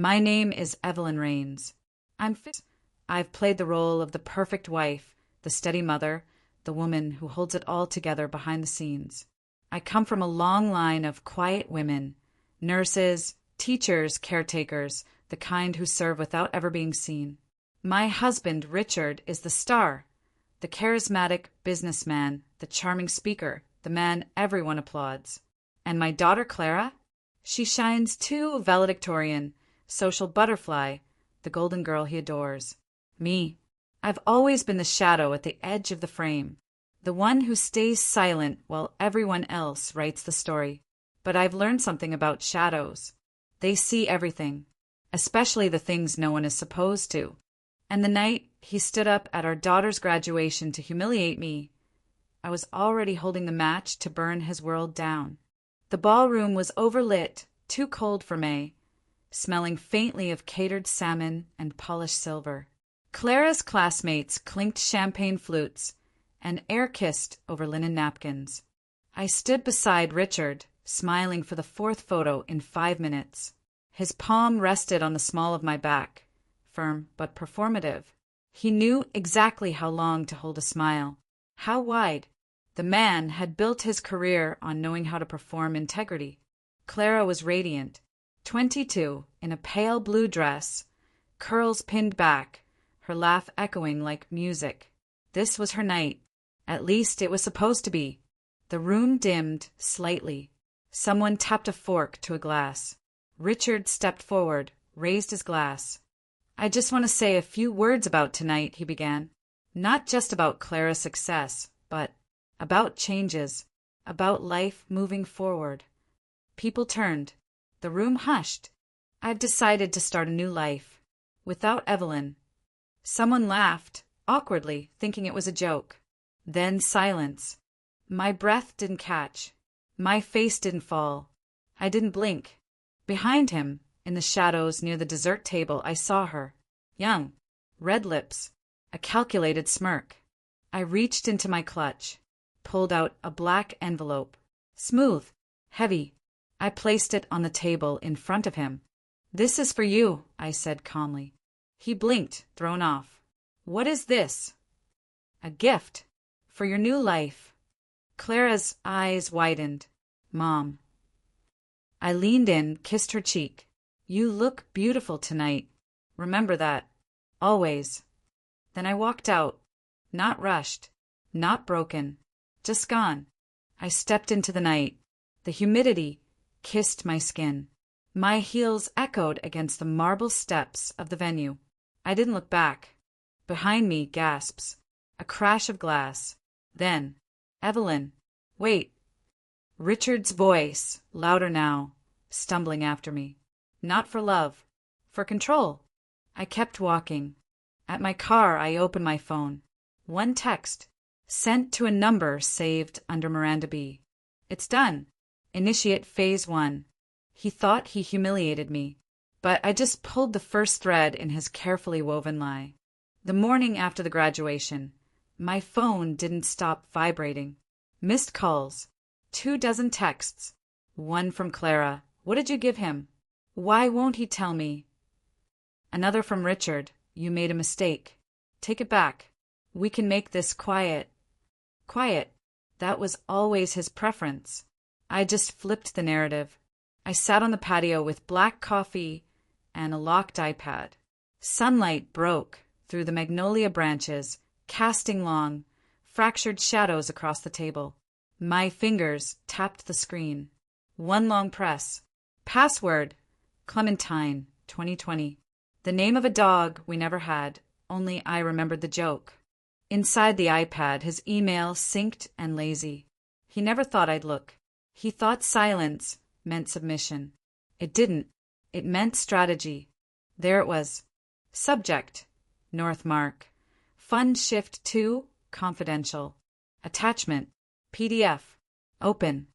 My name is Evelyn Rains. I've played the role of the perfect wife, the steady mother, the woman who holds it all together behind the scenes. I come from a long line of quiet women, nurses, teachers, caretakers, the kind who serve without ever being seen. My husband, Richard, is the star, the charismatic businessman, the charming speaker, the man everyone applauds. And my daughter, Clara? She shines too, valedictorian, social butterfly, the golden girl he adores. Me, I've always been the shadow at the edge of the frame, the one who stays silent while everyone else writes the story. But I've learned something about shadows. They see everything, especially the things no one is supposed to. And the night he stood up at our daughter's graduation to humiliate me, I was already holding the match to burn his world down. The ballroom was overlit, too cold for May, smelling faintly of catered salmon and polished silver. Clara's classmates clinked champagne flutes and air-kissed over linen napkins. I stood beside Richard, smiling for the fourth photo in 5 minutes. His palm rested on the small of my back, firm but performative. He knew exactly how long to hold a smile, how wide. The man had built his career on knowing how to perform integrity. Clara was radiant, 22, in a pale blue dress, curls pinned back, her laugh echoing like music. This was her night. At least it was supposed to be. The room dimmed slightly. Someone tapped a fork to a glass. Richard stepped forward, raised his glass. I just want to say a few words about tonight, he began. Not just about Clara's success, but about changes, about life moving forward. People turned. The room hushed. I've decided to start a new life. Without Evelyn. Someone laughed, awkwardly, thinking it was a joke. Then silence. My breath didn't catch. My face didn't fall. I didn't blink. Behind him, in the shadows near the dessert table, I saw her. Young. Red lips. A calculated smirk. I reached into my clutch. Pulled out a black envelope. Smooth. Heavy. I placed it on the table in front of him. This is for you, I said calmly. He blinked, thrown off. What is this? A gift. For your new life. Clara's eyes widened. Mom. I leaned in, kissed her cheek. You look beautiful tonight. Remember that. Always. Then I walked out. Not rushed. Not broken. Just gone. I stepped into the night. The humidity kissed my skin. My heels echoed against the marble steps of the venue. I didn't look back. Behind me, gasps. A crash of glass. Then, Evelyn. Wait. Richard's voice, louder now, stumbling after me. Not for love. For control. I kept walking. At my car, I opened my phone. One text. Sent to a number saved under Miranda B. It's done. Initiate phase 1. He thought he humiliated me, but I just pulled the first thread in his carefully woven lie. The morning after the graduation, my phone didn't stop vibrating. Missed calls. 24 texts. One from Clara. What did you give him? Why won't he tell me? Another from Richard. You made a mistake. Take it back. We can make this quiet. Quiet. That was always his preference. I just flipped the narrative. I sat on the patio with black coffee and a locked iPad. Sunlight broke through the magnolia branches, casting long, fractured shadows across the table. My fingers tapped the screen. One long press. Password. Clementine, 2020. The name of a dog we never had, only I remembered the joke. Inside the iPad, his email synced and lazy. He never thought I'd look. He thought silence meant submission. It didn't. It meant strategy. There it was. Subject. Northmark. Fund shift to confidential. Attachment. PDF. Open.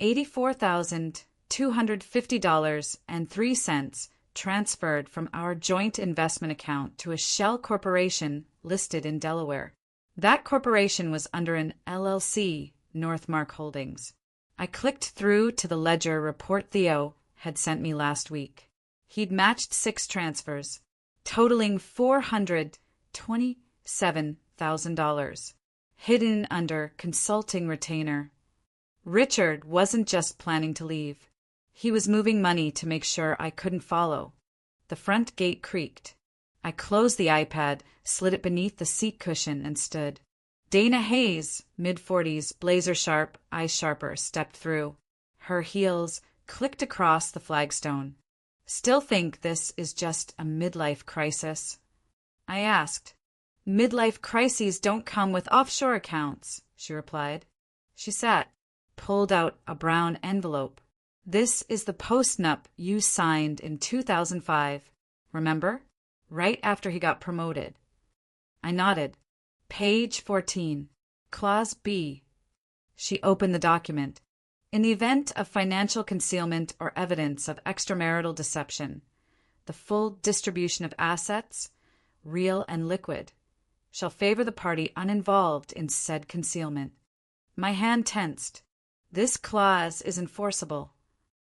$84,250.03 transferred from our joint investment account to a shell corporation listed in Delaware. That corporation was under an LLC, Northmark Holdings. I clicked through to the ledger report Theo had sent me last week. He'd matched 6 transfers, totaling $427,000, hidden under consulting retainer. Richard wasn't just planning to leave. He was moving money to make sure I couldn't follow. The front gate creaked. I closed the iPad, slid it beneath the seat cushion, and stood. Dana Hayes, mid-40s, blazer sharp, eyes sharper, stepped through. Her heels clicked across the flagstone. "Still think this is just a midlife crisis?" I asked. "Midlife crises don't come with offshore accounts," she replied. She sat, pulled out a brown envelope. "This is the postnup you signed in 2005. Remember? Right after he got promoted." I nodded. "Page 14. Clause B." She opened the document. "In the event of financial concealment or evidence of extramarital deception, the full distribution of assets, real and liquid, shall favor the party uninvolved in said concealment." My hand tensed. "This clause is enforceable?"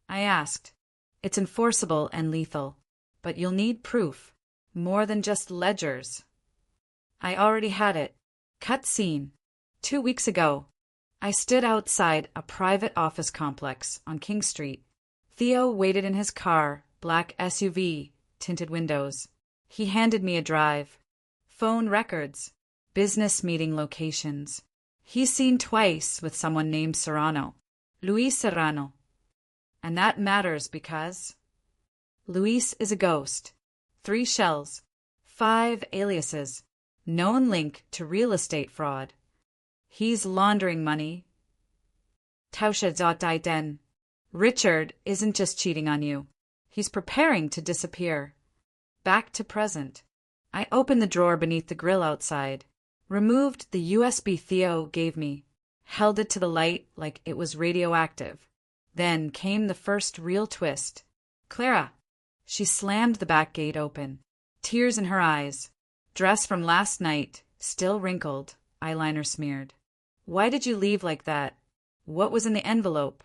I asked. "It's enforceable and lethal, but you'll need proof, more than just ledgers." I already had it. Cut scene. 2 weeks ago, I stood outside a private office complex on King Street. Theo waited in his car, black SUV, tinted windows. He handed me a drive. Phone records, business meeting locations. He's seen twice with someone named Serrano, Luis Serrano. And that matters because Luis is a ghost. 3 shells, 5 aliases, known link to real estate fraud. He's laundering money. Tauscha den. Richard isn't just cheating on you. He's preparing to disappear. Back to present. I opened the drawer beneath the grill outside, removed the USB Theo gave me, held it to the light like it was radioactive. Then came the first real twist. "Clara." She slammed the back gate open, tears in her eyes. Dress from last night, still wrinkled, eyeliner smeared. "Why did you leave like that? What was in the envelope?"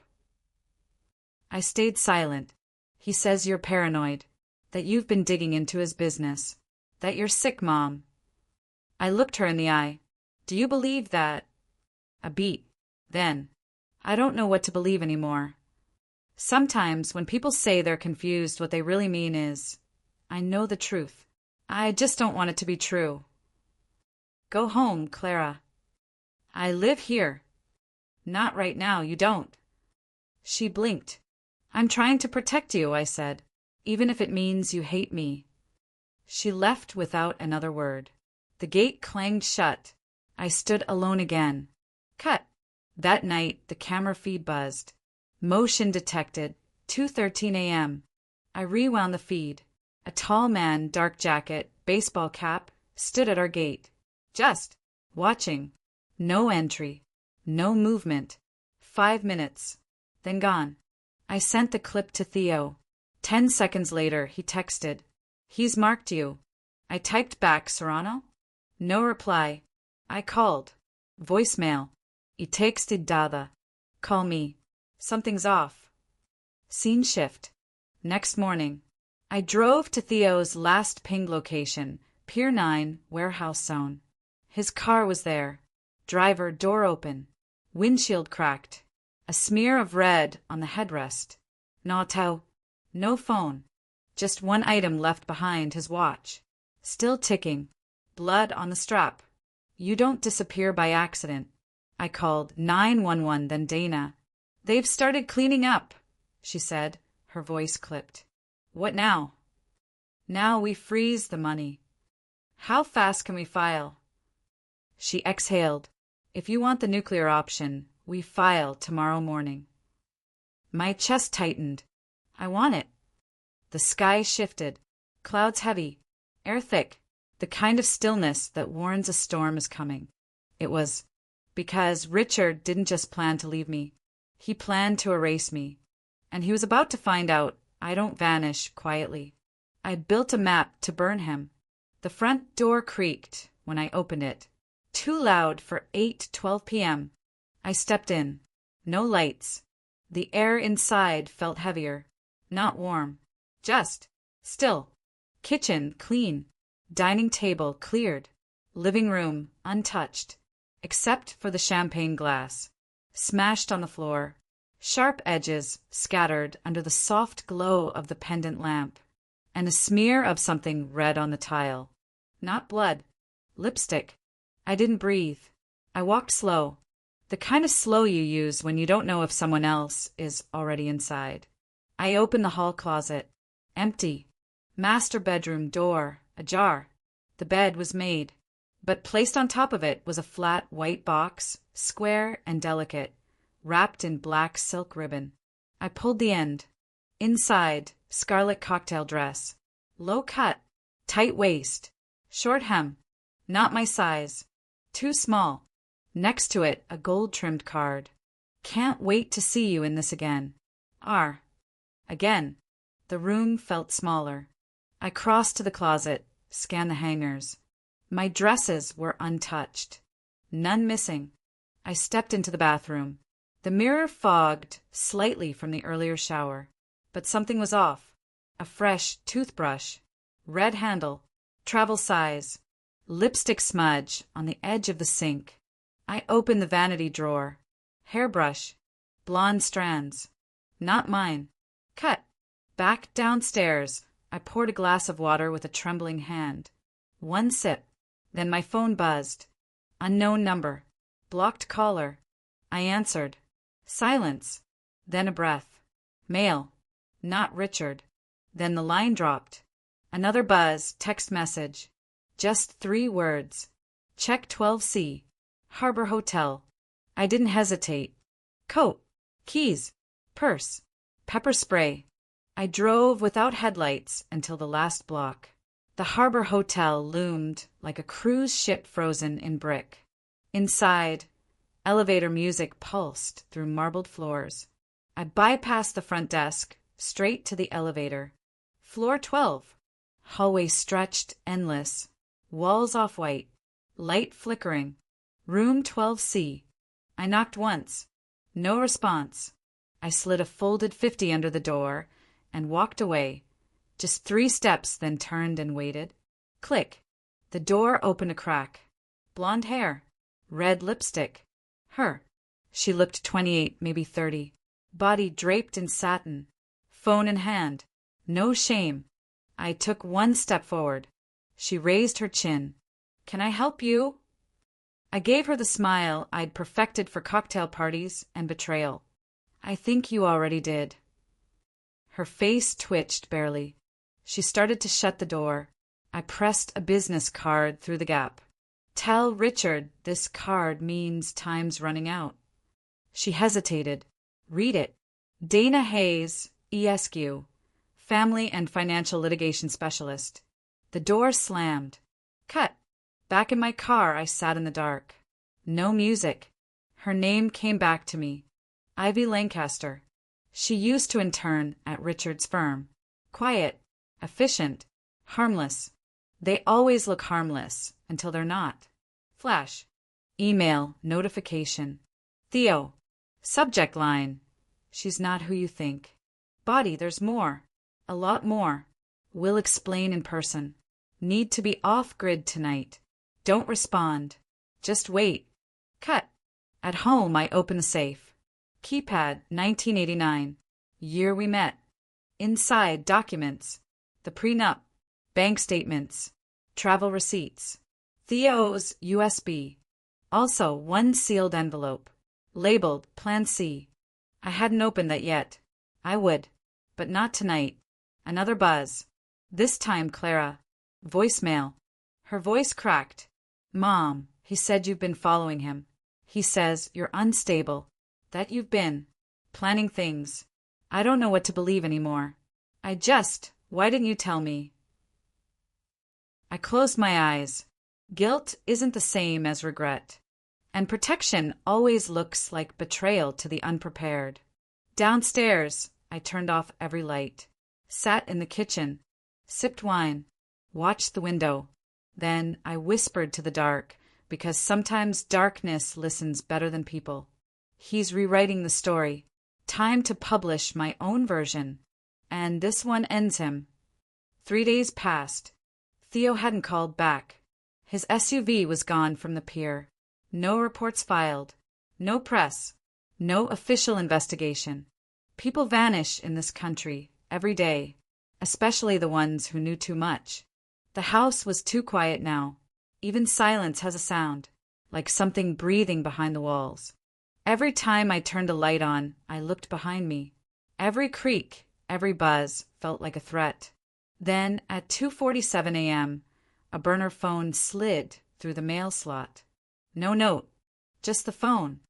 I stayed silent. "He says you're paranoid, that you've been digging into his business, that you're sick, Mom." I looked her in the eye. "Do you believe that?" A beat. Then, "I don't know what to believe anymore." Sometimes when people say they're confused, what they really mean is, "I know the truth. I just don't want it to be true." "Go home, Clara." "I live here." "Not right now, you don't." She blinked. "I'm trying to protect you," I said, "even if it means you hate me." She left without another word. The gate clanged shut. I stood alone again. Cut. That night, the camera feed buzzed. Motion detected, 2:13 a.m. I rewound the feed. A tall man, dark jacket, baseball cap, stood at our gate. Just watching. No entry. No movement. 5 minutes. Then gone. I sent the clip to Theo. 10 seconds later, he texted, "He's marked you." I typed back, "Serrano?" No reply. I called. Voicemail. "E texted dada." "Call me. Something's off." Scene shift. Next morning. I drove to Theo's last pinged location, Pier 9, warehouse zone. His car was there. Driver door open. Windshield cracked. A smear of red on the headrest. No tau. No phone. Just one item left behind, his watch. Still ticking. Blood on the strap. You don't disappear by accident. I called 911, then Dana. "They've started cleaning up," she said, her voice clipped. "What now?" "Now we freeze the money." "How fast can we file?" She exhaled. "If you want the nuclear option, we file tomorrow morning." My chest tightened. I want it. The sky shifted. Clouds heavy. Air thick. The kind of stillness that warns a storm is coming. It was because Richard didn't just plan to leave me. He planned to erase me. And he was about to find out I don't vanish quietly. I built a map to burn him. The front door creaked when I opened it. Too loud for 8:12 p.m. I stepped in. No lights. The air inside felt heavier. Not warm. Just Still. Kitchen, clean. Dining table, cleared. Living room, untouched. Except for the champagne glass. Smashed on the floor. Sharp edges scattered under the soft glow of the pendant lamp. And a smear of something red on the tile. Not blood. Lipstick. I didn't breathe. I walked slow. The kind of slow you use when you don't know if someone else is already inside. I opened the hall closet. Empty. Master bedroom door ajar. The bed was made, but placed on top of it was a flat white box, square and delicate, wrapped in black silk ribbon. I pulled the end. Inside, scarlet cocktail dress. Low cut. Tight waist. Short hem. Not my size. Too small. Next to it, a gold-trimmed card. Can't wait to see you in this again. R. Again. The room felt smaller. I crossed to the closet, scanned the hangers. My dresses were untouched. None missing. I stepped into the bathroom. The mirror fogged slightly from the earlier shower. But something was off. A fresh toothbrush. Red handle. Travel size. Lipstick smudge on the edge of the sink. I opened the vanity drawer. Hairbrush. Blonde strands. Not mine. Cut. Back downstairs. I poured a glass of water with a trembling hand. One sip. Then my phone buzzed. Unknown number. Blocked caller. I answered. Silence. Then a breath. Mail. Not Richard. Then the line dropped. Another buzz, text message. Just 3 words. Check 12C. Harbor Hotel. I didn't hesitate. Coat. Keys. Purse. Pepper spray. I drove without headlights until the last block. The Harbor Hotel loomed like a cruise ship frozen in brick. Inside, elevator music pulsed through marbled floors. I bypassed the front desk, straight to the elevator. Floor 12. Hallway stretched endless. Walls off-white. Light flickering. Room 12C. I knocked once. No response. I slid a folded 50 under the door and walked away. Just 3 steps, then turned and waited. Click. The door opened a crack. Blonde hair. Red lipstick. Her. She looked 28, maybe 30. Body draped in satin. Phone in hand. No shame. I took 1 step forward. She raised her chin. Can I help you? I gave her the smile I'd perfected for cocktail parties and betrayal. I think you already did. Her face twitched barely. She started to shut the door. I pressed a business card through the gap. Tell Richard this card means time's running out. She hesitated. Read it. Dana Hayes, ESQ, Family and Financial Litigation Specialist. The door slammed. Cut. Back in my car, I sat in the dark. No music. Her name came back to me. Ivy Lancaster. She used to intern at Richard's firm. Quiet, efficient, harmless. They always look harmless until they're not. Flash. Email, notification. Theo. Subject line. She's not who you think. Body, there's more. A lot more. We'll explain in person. Need to be off-grid tonight. Don't respond. Just wait. Cut. At home, I open the safe. Keypad, 1989. Year we met. Inside, documents. The prenup. Bank statements. Travel receipts. Theo's USB. Also, 1 sealed envelope. Labeled Plan C. I hadn't opened that yet. I would. But not tonight. Another buzz. This time Clara. Voicemail. Her voice cracked. Mom, he said you've been following him. He says you're unstable. That you've been. Planning things. I don't know what to believe anymore. Why didn't you tell me? I closed my eyes. Guilt isn't the same as regret. And protection always looks like betrayal to the unprepared. Downstairs, I turned off every light. Sat in the kitchen. Sipped wine. Watched the window. Then I whispered to the dark, because sometimes darkness listens better than people. He's rewriting the story. Time to publish my own version. And this one ends him. 3 days passed. Theo hadn't called back. His SUV was gone from the pier. No reports filed. No press. No official investigation. People vanish in this country every day, especially the ones who knew too much. The house was too quiet now. Even silence has a sound, like something breathing behind the walls. Every time I turned a light on, I looked behind me. Every creak, every buzz felt like a threat. Then, at 2:47 a.m., a burner phone slid through the mail slot. No note, just the phone.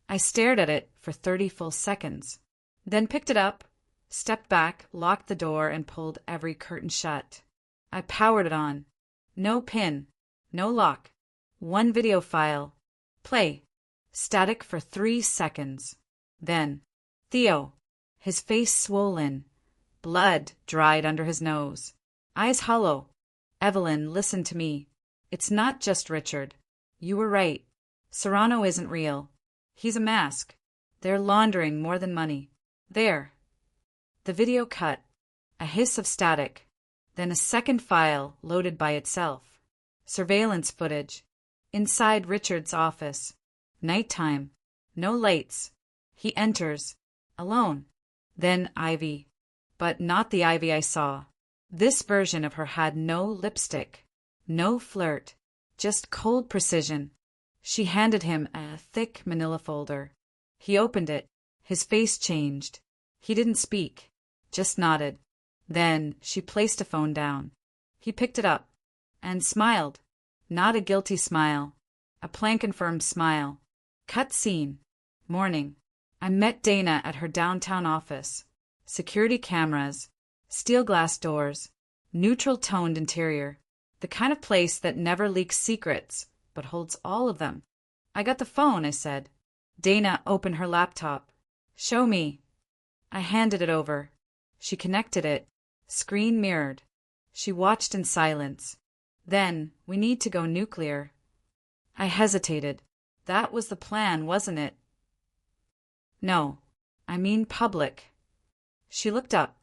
I stared at it for 30 full seconds, then picked it up, stepped back, locked the door, and pulled every curtain shut. I powered it on. No pin, no lock. One video file. Play. Static for 3 seconds. Then, Theo, his face swollen, blood dried under his nose, eyes hollow. Evelyn, listen to me. It's not just Richard. You were right. Serrano isn't real. He's a mask. They're laundering more than money. There. The video cut. A hiss of static. Then a second file loaded by itself. Surveillance footage. Inside Richard's office. Nighttime. No lights. He enters. Alone. Then Ivy. But not the Ivy I saw. This version of her had no lipstick. No flirt. Just cold precision. She handed him a thick manila folder. He opened it. His face changed. He didn't speak. Just nodded. Then she placed a phone down. He picked it up. And smiled. Not a guilty smile. A plan-confirmed smile. Cut scene. Morning. I met Dana at her downtown office. Security cameras. Steel glass doors. Neutral-toned interior. The kind of place that never leaks secrets, but holds all of them. I got the phone, I said. Dana opened her laptop. Show me. I handed it over. She connected it. Screen mirrored. She watched in silence. Then, we need to go nuclear. I hesitated. That was the plan, wasn't it? No, I mean public. She looked up.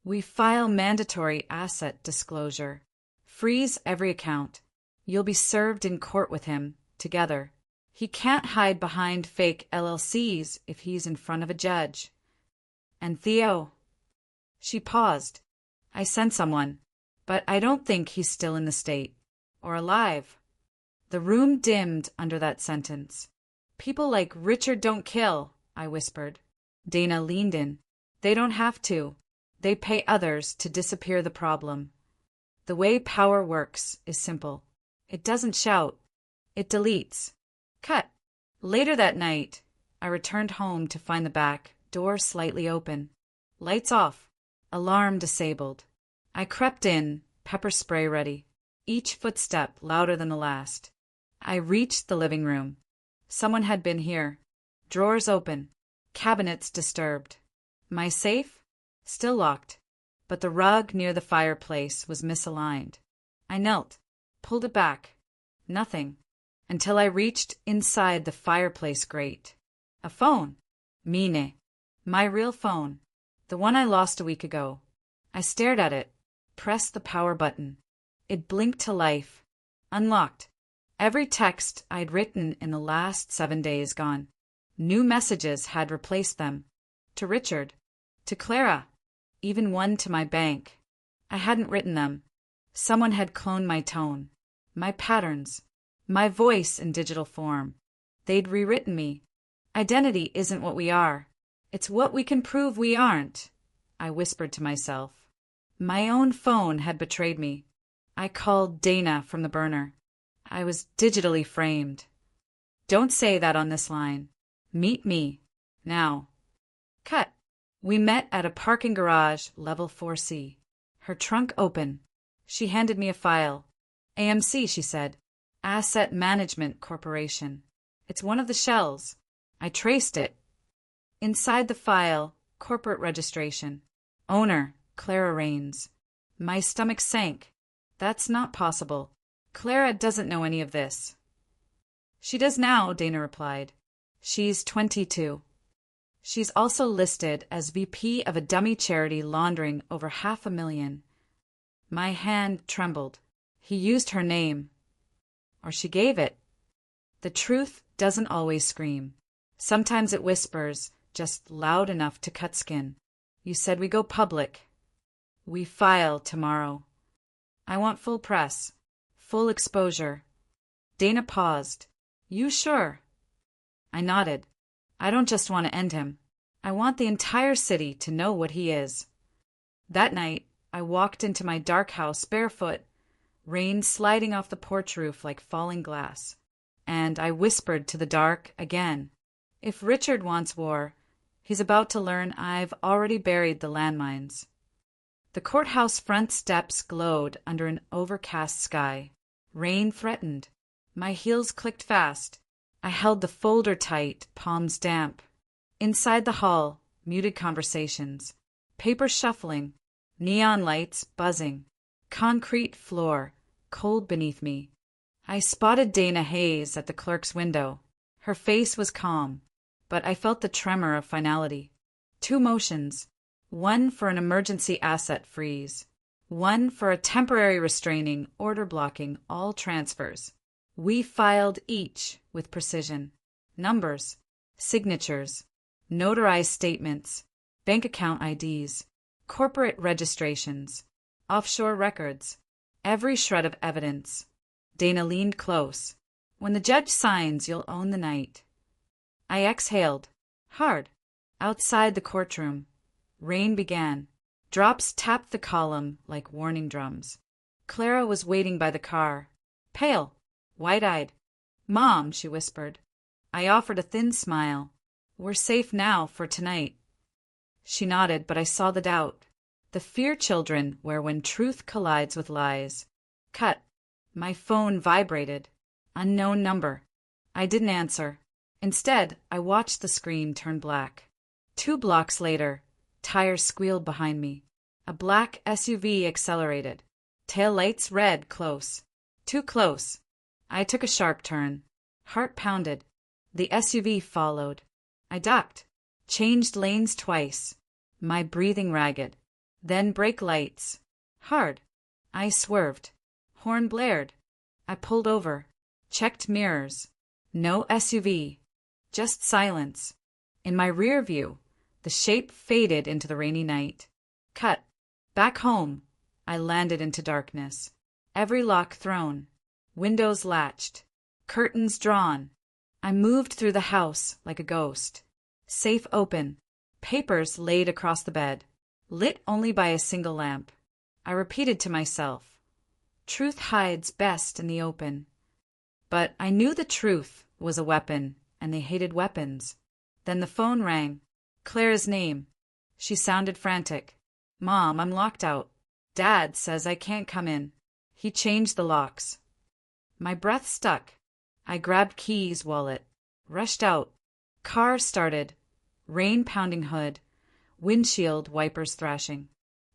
We file mandatory asset disclosure. Freeze every account. You'll be served in court with him, together. He can't hide behind fake LLCs if he's in front of a judge. And Theo. She paused. I sent someone, but I don't think he's still in the state. Or alive. The room dimmed under that sentence. People like Richard don't kill, I whispered. Dana leaned in. They don't have to. They pay others to disappear the problem. The way power works is simple. It doesn't shout. It deletes. Cut. Later that night, I returned home to find the back door slightly open. Lights off. Alarm disabled. I crept in, pepper spray ready. Each footstep louder than the last. I reached the living room. Someone had been here. Drawers open. Cabinets disturbed. My safe? Still locked. But the rug near the fireplace was misaligned. I knelt, pulled it back. Nothing. Until I reached inside the fireplace grate. A phone. Mine. My real phone. The one I lost a week ago. I stared at it. Pressed the power button. It blinked to life. Unlocked. Every text I'd written in the last 7 days gone. New messages had replaced them. To Richard. To Clara. Even one to my bank. I hadn't written them. Someone had cloned my tone. My patterns. My voice in digital form. They'd rewritten me. Identity isn't what we are. It's what we can prove we aren't, I whispered to myself. My own phone had betrayed me. I called Dana from the burner. I was digitally framed. Don't say that on this line. Meet me. Now. Cut. We met at a parking garage, level 4C. Her trunk open. She handed me a file. AMC, she said. Asset Management Corporation. It's one of the shells. I traced it. Inside the file, corporate registration. Owner, Clara Rains. My stomach sank. That's not possible. Clara doesn't know any of this. She does now, Dana replied. She's 22. She's also listed as VP of a dummy charity laundering over $500,000. My hand trembled. He used her name. Or she gave it. The truth doesn't always scream. Sometimes it whispers, just loud enough to cut skin. You said we go public. We file tomorrow. I want full press. Full exposure. Dana paused. You sure? I nodded. I don't just want to end him. I want the entire city to know what he is. That night, I walked into my dark house barefoot, rain sliding off the porch roof like falling glass. And I whispered to the dark again. If Richard wants war, he's about to learn I've already buried the landmines. The courthouse front steps glowed under an overcast sky. Rain threatened. My heels clicked fast. I held the folder tight, palms damp. Inside the hall, muted conversations. Paper shuffling. Neon lights buzzing. Concrete floor, cold beneath me. I spotted Dana Hayes at the clerk's window. Her face was calm, but I felt the tremor of finality. Two motions. One for an emergency asset freeze. One for a temporary restraining order blocking all transfers. We filed each with precision. Numbers, signatures, notarized statements, bank account IDs, corporate registrations, offshore records, every shred of evidence. Dana leaned close. When the judge signs, you'll own the night. I exhaled. Hard. Outside the courtroom. Rain began. Drops tapped the column like warning drums. Clara was waiting by the car. Pale. Wide-eyed. Mom, she whispered. I offered a thin smile. We're safe now for tonight. She nodded, but I saw the doubt. The fear children where when truth collides with lies. Cut. My phone vibrated. Unknown number. I didn't answer. Instead, I watched the screen turn black. 2 blocks later, tires squealed behind me. A black SUV accelerated. Tail lights red close. Too close. I took a sharp turn. Heart pounded. The SUV followed. I ducked. Changed lanes twice. My breathing ragged. Then brake lights. Hard. I swerved. Horn blared. I pulled over. Checked mirrors. No SUV. Just silence. In my rear view, the shape faded into the rainy night. Cut. Back home. I landed into darkness. Every lock thrown. Windows latched. Curtains drawn. I moved through the house like a ghost. Safe open. Papers laid across the bed. Lit only by a single lamp. I repeated to myself. Truth hides best in the open. But I knew the truth was a weapon, and they hated weapons. Then the phone rang. Claire's name. She sounded frantic. Mom, I'm locked out. Dad says I can't come in. He changed the locks. My breath stuck. I grabbed keys, wallet. Rushed out. Car started. Rain pounding hood. Windshield wipers thrashing.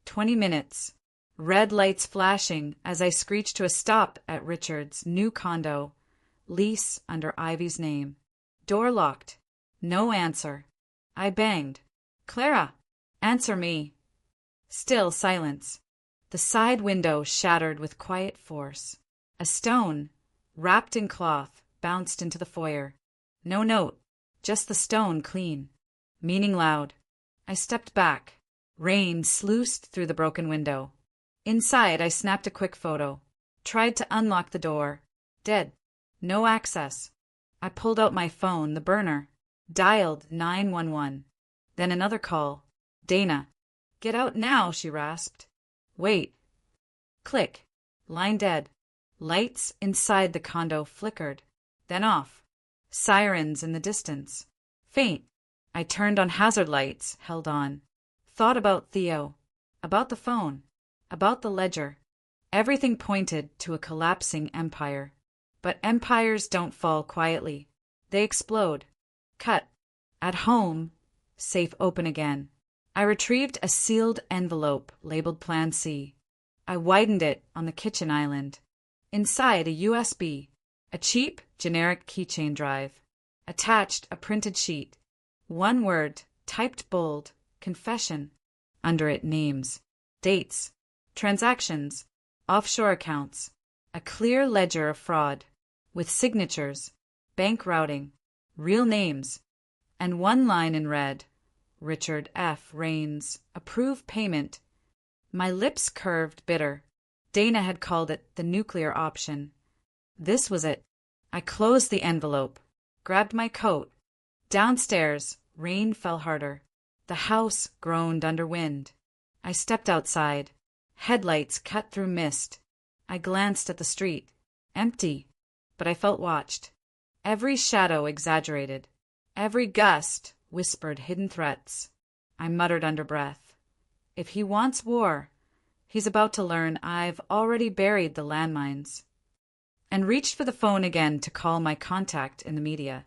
20 minutes. Red lights flashing as I screeched to a stop at Richard's new condo. Lease under Ivy's name. Door locked. No answer. I banged. Clara! Answer me. Still silence. The side window shattered with quiet force. A stone, wrapped in cloth, bounced into the foyer. No note, just the stone clean. Meaning loud. I stepped back. Rain sluiced through the broken window. Inside, I snapped a quick photo. Tried to unlock the door. Dead. No access. I pulled out my phone, the burner. Dialed 911. Then another call. Dana. Get out now, she rasped. Wait. Click. Line dead. Lights inside the condo flickered. Then off. Sirens in the distance. Faint. I turned on hazard lights, held on. Thought about Theo. About the phone. About the ledger. Everything pointed to a collapsing empire. But empires don't fall quietly. They explode. Cut. At home. Safe open again. I retrieved a sealed envelope labeled Plan C. I widened it on the kitchen island. Inside, a USB. A cheap, generic keychain drive. Attached, a printed sheet. One word, typed bold. Confession. Under it, names. Dates. Transactions, offshore accounts, a clear ledger of fraud, with signatures, bank routing, real names, and one line in red, Richard F. Rains, approve payment. My lips curved bitter. Dana had called it the nuclear option. This was it. I closed the envelope, grabbed my coat. Downstairs, rain fell harder. The house groaned under wind. I stepped outside. Headlights cut through mist. I glanced at the street. Empty. But I felt watched. Every shadow exaggerated. Every gust whispered hidden threats. I muttered under breath. If he wants war, he's about to learn I've already buried the landmines. And reached for the phone again to call my contact in the media,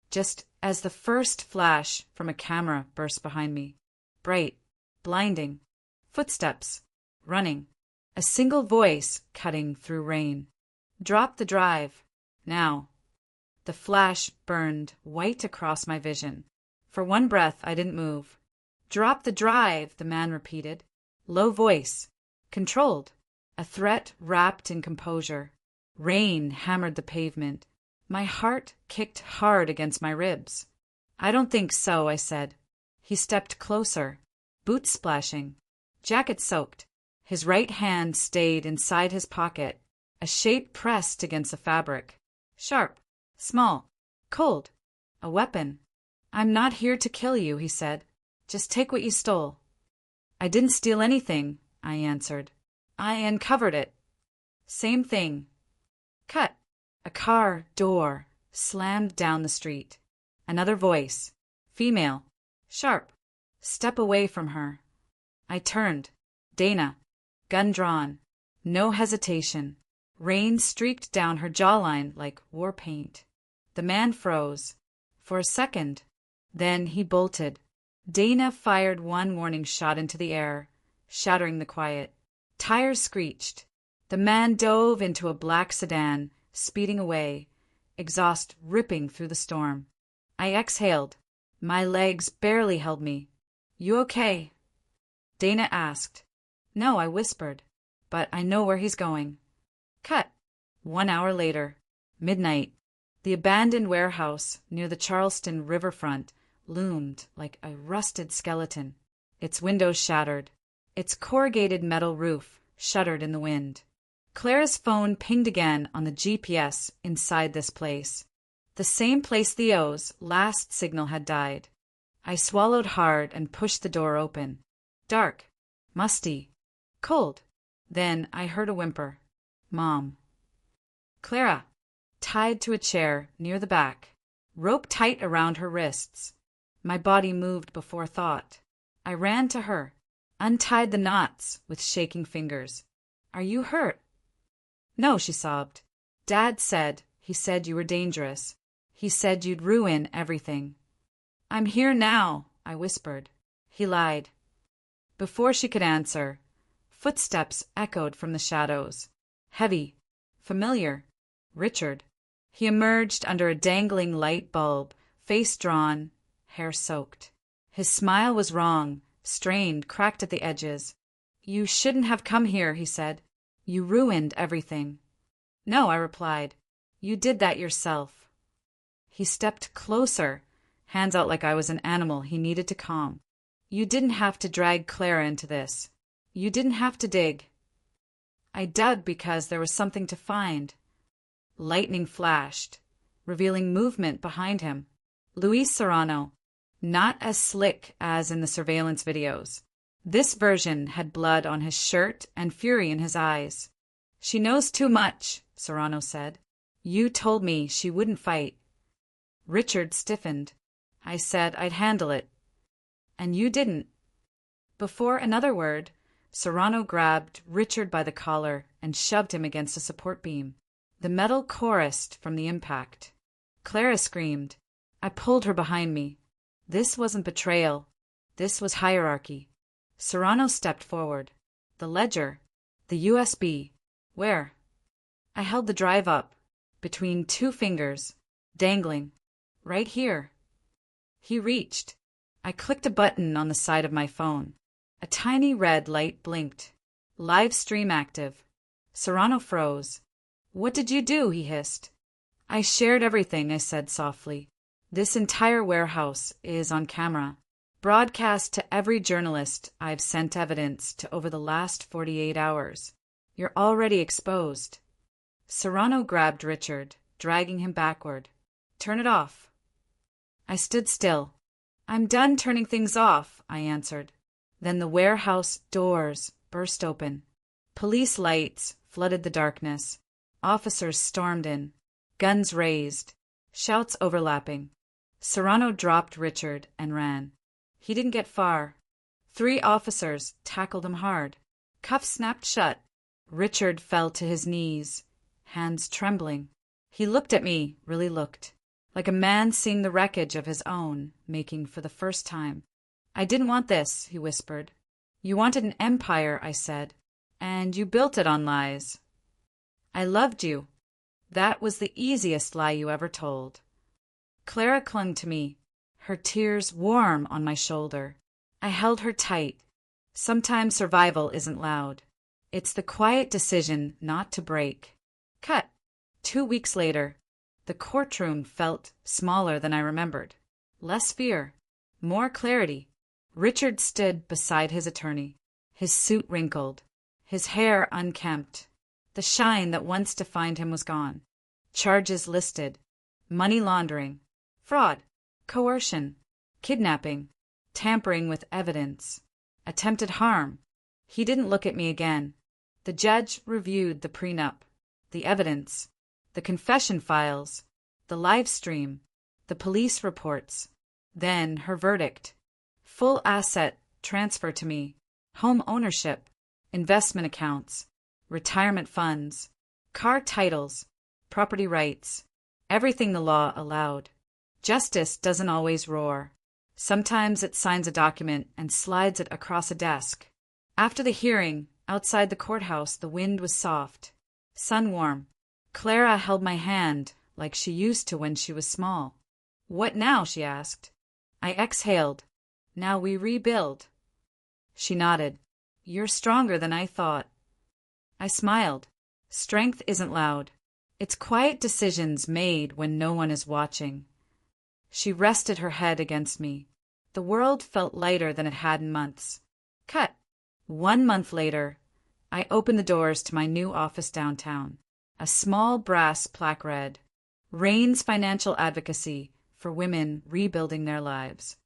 just as the first flash from a camera burst behind me. Bright, blinding. Footsteps. Running. A single voice cutting through rain. Drop the drive. Now. The flash burned white across my vision. For one breath, I didn't move. Drop the drive, the man repeated. Low voice. Controlled. A threat wrapped in composure. Rain hammered the pavement. My heart kicked hard against my ribs. I don't think so, I said. He stepped closer. Boots splashing. Jacket soaked. His right hand stayed inside his pocket, a shape pressed against the fabric. Sharp. Small. Cold. A weapon. I'm not here to kill you, he said. Just take what you stole. I didn't steal anything, I answered. I uncovered it. Same thing. Cut. A car door slammed down the street. Another voice. Female. Sharp. Step away from her. I turned. Dana. Gun drawn. No hesitation. Rain streaked down her jawline like war paint. The man froze. For a second. Then he bolted. Dana fired one warning shot into the air, shattering the quiet. Tires screeched. The man dove into a black sedan, speeding away, exhaust ripping through the storm. I exhaled. My legs barely held me. You okay? Dana asked. No, I whispered. But I know where he's going. Cut. 1 hour later. Midnight. The abandoned warehouse near the Charleston riverfront loomed like a rusted skeleton. Its windows shattered. Its corrugated metal roof shuddered in the wind. Clara's phone pinged again on the GPS inside this place. The same place Theo's last signal had died. I swallowed hard and pushed the door open. Dark. Musty. Cold. Then I heard a whimper. Mom. Clara. Tied to a chair near the back. Rope tight around her wrists. My body moved before thought. I ran to her. Untied the knots with shaking fingers. Are you hurt? No, she sobbed. Dad said, he said you were dangerous. He said you'd ruin everything. I'm here now, I whispered. He lied. Before she could answer, footsteps echoed from the shadows. Heavy. Familiar. Richard. He emerged under a dangling light bulb, face drawn, hair soaked. His smile was wrong, strained, cracked at the edges. You shouldn't have come here, he said. You ruined everything. No, I replied. You did that yourself. He stepped closer, hands out like I was an animal he needed to calm. You didn't have to drag Clara into this. You didn't have to dig. I dug because there was something to find. Lightning flashed, revealing movement behind him. Luis Serrano, not as slick as in the surveillance videos. This version had blood on his shirt and fury in his eyes. She knows too much, Serrano said. You told me she wouldn't fight. Richard stiffened. I said I'd handle it. And you didn't. Before another word, Serrano grabbed Richard by the collar and shoved him against a support beam. The metal chorused from the impact. Clara screamed. I pulled her behind me. This wasn't betrayal. This was hierarchy. Serrano stepped forward. The ledger. The USB. Where? I held the drive up, between two fingers, dangling. Right here. He reached. I clicked a button on the side of my phone. A tiny red light blinked. Live stream active. Serrano froze. What did you do? He hissed. I shared everything, I said softly. This entire warehouse is on camera. Broadcast to every journalist I've sent evidence to over the last 48 hours. You're already exposed. Serrano grabbed Richard, dragging him backward. Turn it off. I stood still. I'm done turning things off, I answered. Then the warehouse doors burst open. Police lights flooded the darkness. Officers stormed in, guns raised, shouts overlapping. Serrano dropped Richard and ran. He didn't get far. 3 officers tackled him hard. Cuffs snapped shut. Richard fell to his knees, hands trembling. He looked at me, really looked, like a man seeing the wreckage of his own, making for the first time. I didn't want this, he whispered. You wanted an empire, I said, and you built it on lies. I loved you. That was the easiest lie you ever told. Clara clung to me, her tears warm on my shoulder. I held her tight. Sometimes survival isn't loud. It's the quiet decision not to break. Cut. 2 weeks later, the courtroom felt smaller than I remembered. Less fear, more clarity. Richard stood beside his attorney, his suit wrinkled, his hair unkempt. The shine that once defined him was gone. Charges listed: money laundering, fraud, coercion, kidnapping, tampering with evidence, attempted harm. He didn't look at me again. The judge reviewed the prenup, the evidence, the confession files, the live stream, the police reports. Then her verdict. Full asset transfer to me, home ownership, investment accounts, retirement funds, car titles, property rights, everything the law allowed. Justice doesn't always roar. Sometimes it signs a document and slides it across a desk. After the hearing, outside the courthouse, the wind was soft, sun-warm. Clara held my hand like she used to when she was small. What now? She asked. I exhaled. Now we rebuild. She nodded. You're stronger than I thought. I smiled. Strength isn't loud. It's quiet decisions made when no one is watching. She rested her head against me. The world felt lighter than it had in months. Cut. 1 month later, I opened the doors to my new office downtown. A small brass plaque read, Rain's Financial Advocacy for Women Rebuilding Their Lives.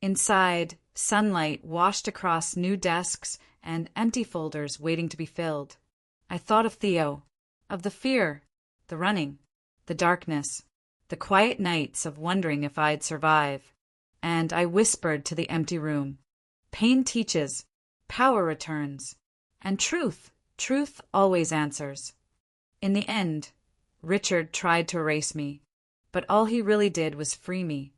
Inside, sunlight washed across new desks and empty folders waiting to be filled. I thought of Theo, of the fear, the running, the darkness, the quiet nights of wondering if I'd survive. And I whispered to the empty room, pain teaches, power returns, and truth always answers. In the end, Richard tried to erase me, but all he really did was free me.